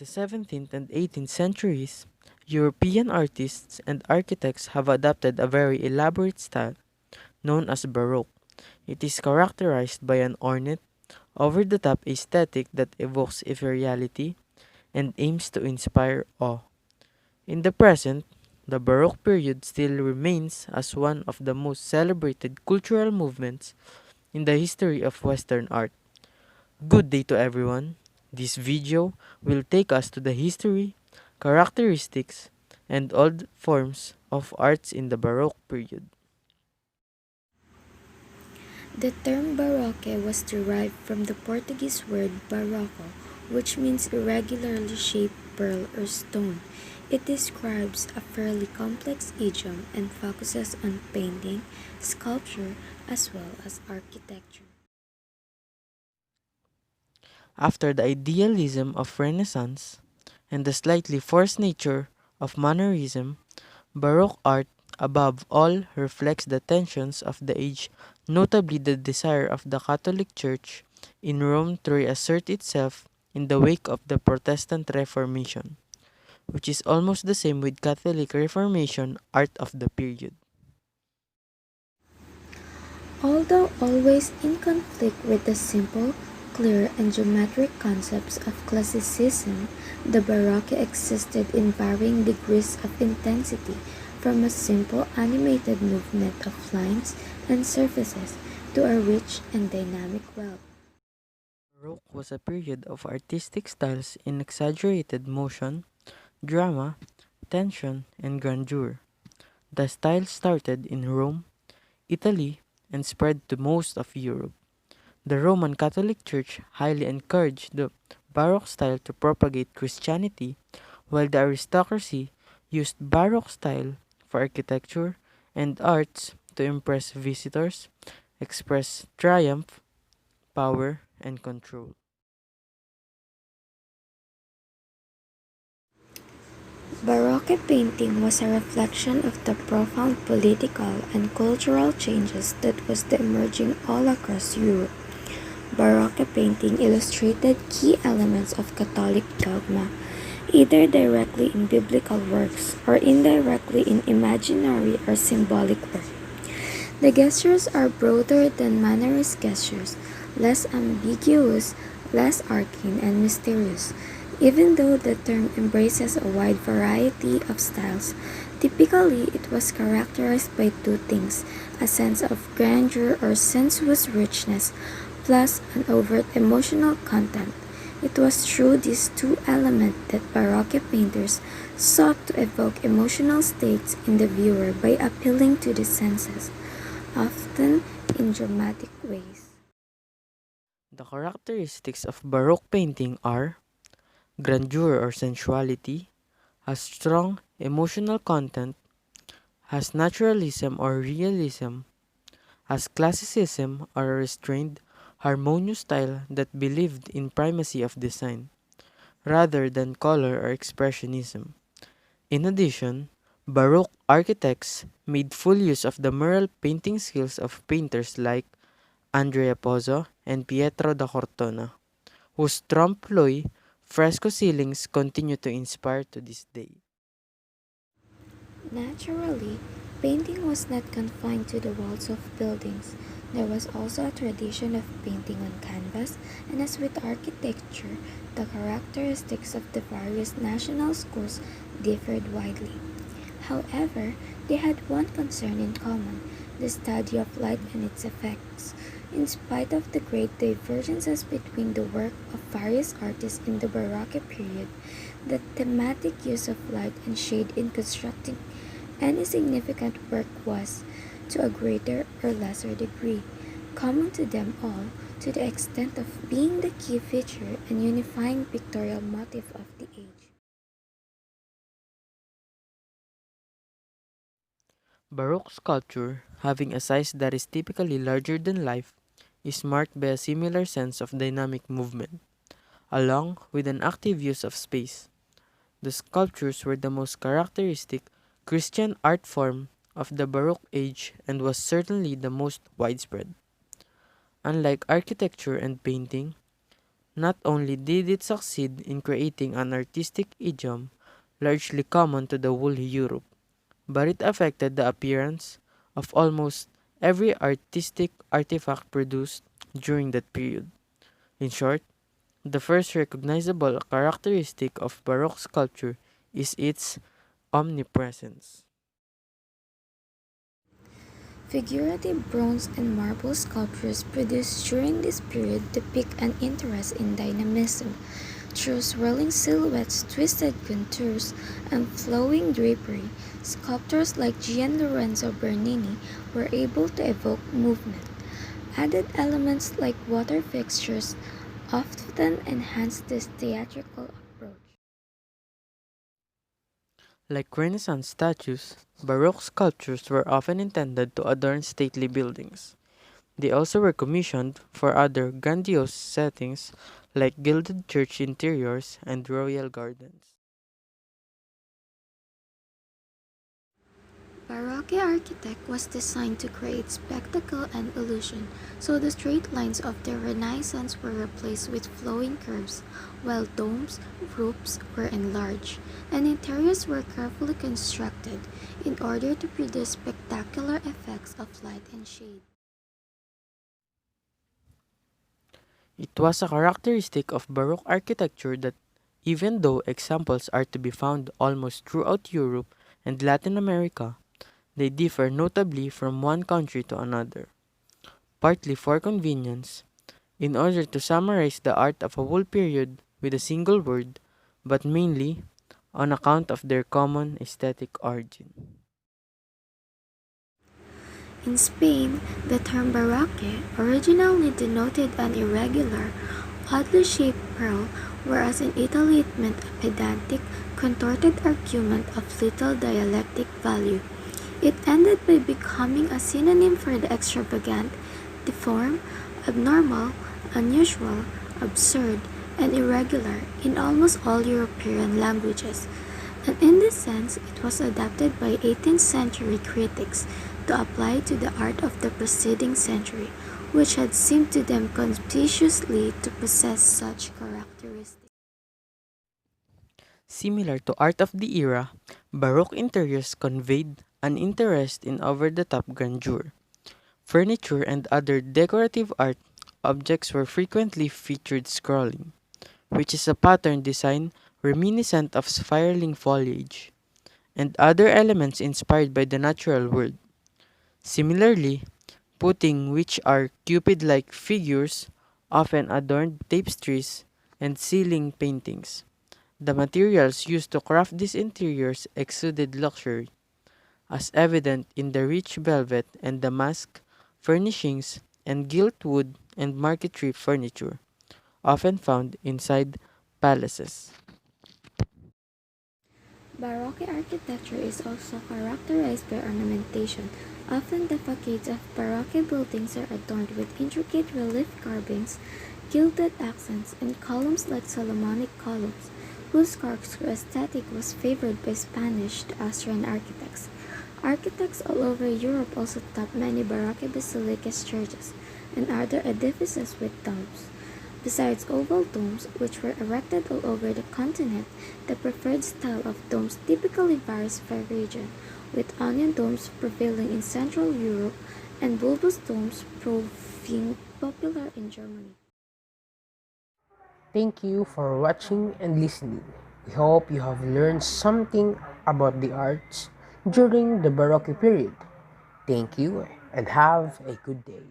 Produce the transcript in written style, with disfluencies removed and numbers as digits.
17th and 18th centuries, European artists and architects have adopted a very elaborate style known as Baroque. It is characterized by an ornate, over-the-top aesthetic that evokes ethereality and aims to inspire awe. In the present, the Baroque period still remains as one of the most celebrated cultural movements in the history of Western art. Good day to everyone. This video will take us to the history, characteristics, and old forms of arts in the Baroque period. The term Baroque was derived from the Portuguese word barroco, which means irregularly shaped pearl or stone. It describes a fairly complex idiom and focuses on painting, sculpture, as well as architecture. After the idealism of Renaissance and the slightly forced nature of Mannerism, Baroque art above all reflects the tensions of the age, notably the desire of the Catholic Church in Rome to reassert itself in the wake of the Protestant Reformation, which is almost the same with Catholic Reformation art of the period. Although always in conflict with the simple, clear, and geometric concepts of classicism, the Baroque existed in varying degrees of intensity, from a simple animated movement of lines and surfaces to a rich and dynamic web. Baroque was a period of artistic styles in exaggerated motion, drama, tension, and grandeur. The style started in Rome, Italy, and spread to most of Europe. The Roman Catholic Church highly encouraged the Baroque style to propagate Christianity, while the aristocracy used Baroque style for architecture and arts to impress visitors, express triumph, power, and control. Baroque painting was a reflection of the profound political and cultural changes that was emerging all across Europe. Baroque painting illustrated key elements of Catholic dogma, either directly in biblical works or indirectly in imaginary or symbolic work. The gestures are broader than Mannerist gestures, less ambiguous, less arcane and mysterious. Even though the term embraces a wide variety of styles, typically it was characterized by two things: a sense of grandeur or sensuous richness, plus an overt emotional content. It was through these two elements that Baroque painters sought to evoke emotional states in the viewer by appealing to the senses, often in dramatic ways. The characteristics of Baroque painting are grandeur or sensuality, has strong emotional content, has naturalism or realism, has classicism or a restrained, harmonious style that believed in primacy of design, rather than color or expressionism. In addition, Baroque architects made full use of the mural painting skills of painters like Andrea Pozzo and Pietro da Cortona, whose trompe-l'oeil fresco ceilings continue to inspire to this day. Naturally, painting was not confined to the walls of buildings. There was also a tradition of painting on canvas, and as with architecture, the characteristics of the various national schools differed widely. However, they had one concern in common: the study of light and its effects. In spite of the great divergences between the work of various artists in the Baroque period, the thematic use of light and shade in constructing any significant work was, to a greater or lesser degree, common to them all, to the extent of being the key feature and unifying pictorial motif of the age. Baroque sculpture, having a size that is typically larger than life, is marked by a similar sense of dynamic movement, along with an active use of space. The sculptures were the most characteristic Christian art form of the Baroque age and was certainly the most widespread. Unlike architecture and painting, Not only did it succeed in creating an artistic idiom largely common to the whole Europe, but it affected the appearance of almost every artistic artifact produced during that period. In short, the first recognizable characteristic of Baroque sculpture is its omnipresence. Figurative bronze and marble sculptures produced during this period depict an interest in dynamism. Through swirling silhouettes, twisted contours, and flowing drapery, sculptors like Gian Lorenzo Bernini were able to evoke movement. Added elements like water fixtures often enhanced this theatrical approach. Like Renaissance statues, Baroque sculptures were often intended to adorn stately buildings. They also were commissioned for other grandiose settings like gilded church interiors and royal gardens. Baroque architect was designed to create spectacle and illusion, so the straight lines of the Renaissance were replaced with flowing curves, while domes, roofs were enlarged, and interiors were carefully constructed in order to produce spectacular effects of light and shade. It was a characteristic of Baroque architecture that even though examples are to be found almost throughout Europe and Latin America, they differ notably from one country to another, partly for convenience, in order to summarize the art of a whole period with a single word, but mainly on account of their common aesthetic origin. In Spain, the term baroque originally denoted an irregular, oddly shaped pearl, whereas in Italy it meant a pedantic, contorted argument of little dialectic value. It ended by becoming a synonym for the extravagant, deformed, abnormal, unusual, absurd, and irregular in almost all European languages, and in this sense it was adapted by 18th century critics to apply to the art of the preceding century, which had seemed to them conspicuously to possess such characteristics. Similar to art of the era, Baroque interiors conveyed an interest in over-the-top grandeur. Furniture and other decorative art objects were frequently featured scrolling, which is a pattern design reminiscent of spiraling foliage, and other elements inspired by the natural world. Similarly, pudding, which are cupid-like figures, often adorned tapestries and ceiling paintings. The materials used to craft these interiors exuded luxury, as evident in the rich velvet and damask furnishings and gilt wood and marquetry furniture, often found inside palaces. Baroque architecture is also characterized by ornamentation. Often the facades of Baroque buildings are adorned with intricate relief carvings, gilded accents, and columns like Solomonic columns, whose character aesthetic was favored by Spanish to Austrian architects. Architects all over Europe also topped many Baroque basilicas churches and other edifices with domes. Besides oval domes, which were erected all over the continent, the preferred style of domes typically varies by region, with onion domes prevailing in Central Europe and bulbous domes proving popular in Germany. Thank you for watching and listening. We hope you have learned something about the arts during the Baroque period. Thank you and have a good day.